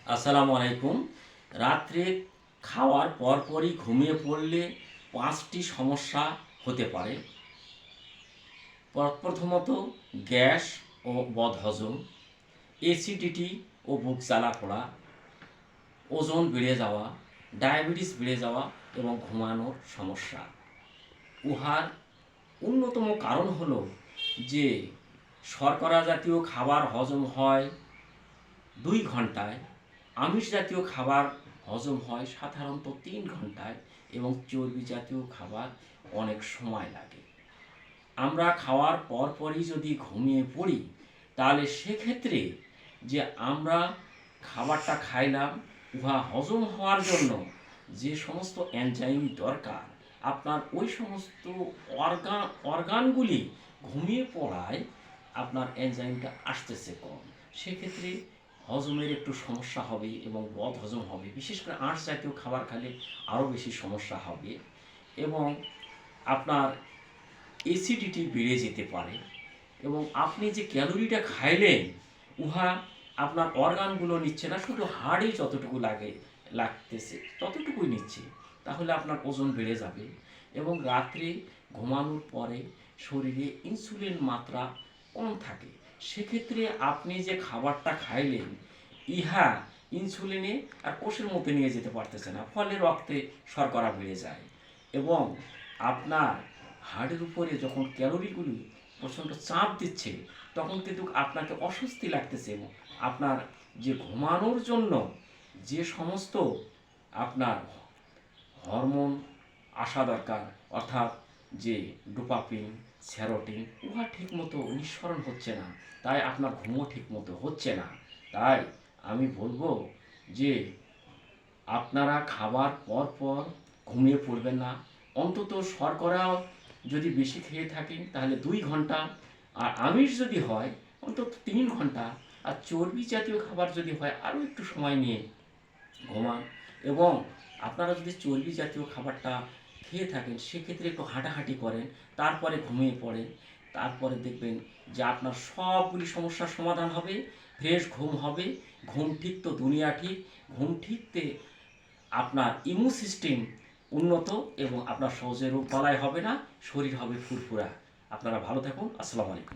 আসসালামু আলাইকুম। রাত্রে খাওয়ার পরপরই ঘুমিয়ে পড়লে ৫টি সমস্যা হতে পারে। প্রথমত গ্যাস ও বদহজম, অ্যাসিডিটি ও বুক জ্বালা-পোড়া, ওজন বেড়ে যাওয়া, ডায়াবেটিস বেড়ে যাওয়া এবং ঘুমানোর সমস্যা। উহার অন্যতম কারণ হলো যে শর্করা জাতীয় খাবার হজম হয় ২ ঘন্টায়, আমিষ জাতীয় খাবার হজম হয় সাধারণত ৩ ঘন্টায় এবং চর্বি জাতীয় খাবার অনেক সময় লাগে। আমরা খাওয়ার পরপরই যদি ঘুমিয়ে পড়ি তাহলে সেক্ষেত্রে যে আমরা খাবারটা খাইলাম উহা হজম হওয়ার জন্য যে সমস্ত এনজাইম দরকার আপনার ওই সমস্ত অর্গানগুলি ঘুমিয়ে পড়ায় আপনার এনজাইমটা আসতেছে কম। সেক্ষেত্রে হজমের একটু সমস্যা হবে এবং বদহজম হবে, বিশেষ করে আঁশ জাতীয় খাবার খেলে আরও বেশি সমস্যা হবে এবং আপনার অ্যাসিডিটি বেড়ে যেতে পারে এবং আপনি যে ক্যালোরিটা খাইলেন উহা আপনার অর্গানগুলো নিচ্ছে না, শুধু হাড়ে যতটুকু লাগতেছে ততটুকুই নিচ্ছে। তাহলে আপনার ওজন বেড়ে যাবে এবং রাত্রে ঘুমানোর পরে শরীরে ইনসুলিন মাত্রা কম থাকে। সেক্ষেত্রে আপনি যে খাবারটা খাইলেন ইহা ইনসুলিনে আর কোষের মধ্যে নিয়ে যেতে পারতেছে না, ফলে রক্তে শর্করা বেড়ে যায় এবং আপনার হাড়ের উপরে যখন ক্যালোরিগুলি প্রচণ্ড চাপ দিচ্ছে তখন কিন্তু আপনাকে অস্বস্তি লাগতেছে এবং আপনার যে ঘুমানোর জন্য যে সমস্ত আপনার হরমোন আসা দরকার, অর্থাৎ যে ডোপামিন, সেরোটিন উহা ঠিকমতো নিঃসরণ হচ্ছে না, তাই আপনার ঘুমও ঠিকমতো হচ্ছে না। তাই আমি বলবো যে আপনারা খাবার পর ঘুমিয়ে পড়বেন না। অন্তত শর্করা যদি বেশি খেয়ে থাকেন তাহলে ২ ঘন্টা, আর আমিষ যদি হয় অন্তত ৩ ঘন্টা, আর চর্বি জাতীয় খাবার যদি হয় আরও একটু সময় নিয়ে ঘুমান। এবং আপনারা যদি চর্বি জাতীয় খাবারটা খেয়ে থাকেন সেক্ষেত্রে একটু হাঁটাহাঁটি করেন, তারপরে ঘুমিয়ে পড়েন। তারপরে দেখবেন যে আপনার সবগুলি সমস্যার সমাধান হবে, ফ্রেশ ঘুম হবে। ঘুম ঠিক তো দুনিয়া ঠিক। ঘুম ঠিকতে আপনার ইমিউন সিস্টেম উন্নত এবং আপনার সহজে রোগ বালাই হবে না, শরীর হবে ফুরফুরা। আপনারা ভালো থাকুন। আসসালামু আলাইকুম।